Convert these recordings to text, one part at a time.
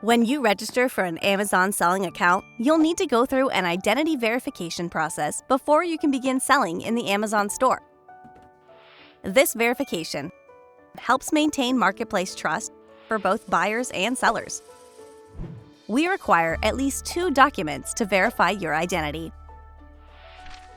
When you register for an Amazon selling account, you'll need to go through an identity verification process before you can begin selling in the Amazon store. This verification helps maintain marketplace trust for both buyers and sellers. We require at least 2 documents to verify your identity.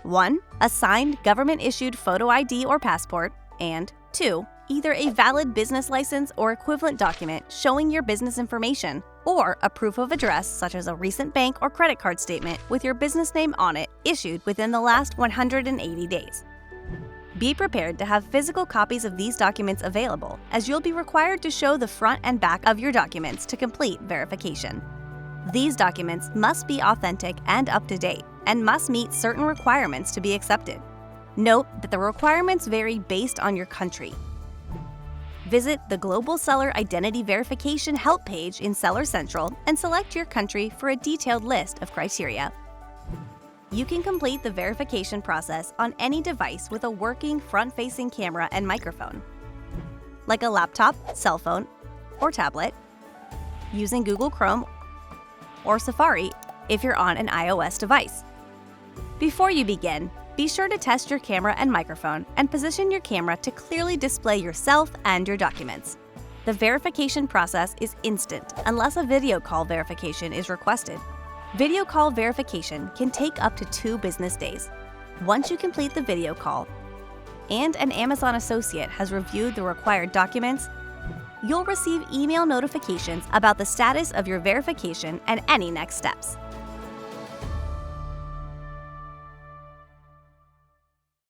1. A signed government-issued photo ID or passport, and 2. Either a valid business license or equivalent document showing your business information, or a proof of address such as a recent bank or credit card statement with your business name on it issued within the last 180 days. Be prepared to have physical copies of these documents available, as you'll be required to show the front and back of your documents to complete verification. These documents must be authentic and up-to-date, and must meet certain requirements to be accepted. Note that the requirements vary based on your country. Visit the Global Seller Identity Verification Help page in Seller Central and select your country for a detailed list of criteria. You can complete the verification process on any device with a working front-facing camera and microphone, like a laptop, cell phone, or tablet, using Google Chrome or Safari if you're on an iOS device. Before you begin, be sure to test your camera and microphone and position your camera to clearly display yourself and your documents. The verification process is instant unless a video call verification is requested. Video call verification can take up to 2 business days. Once you complete the video call and an Amazon associate has reviewed the required documents, you'll receive email notifications about the status of your verification and any next steps.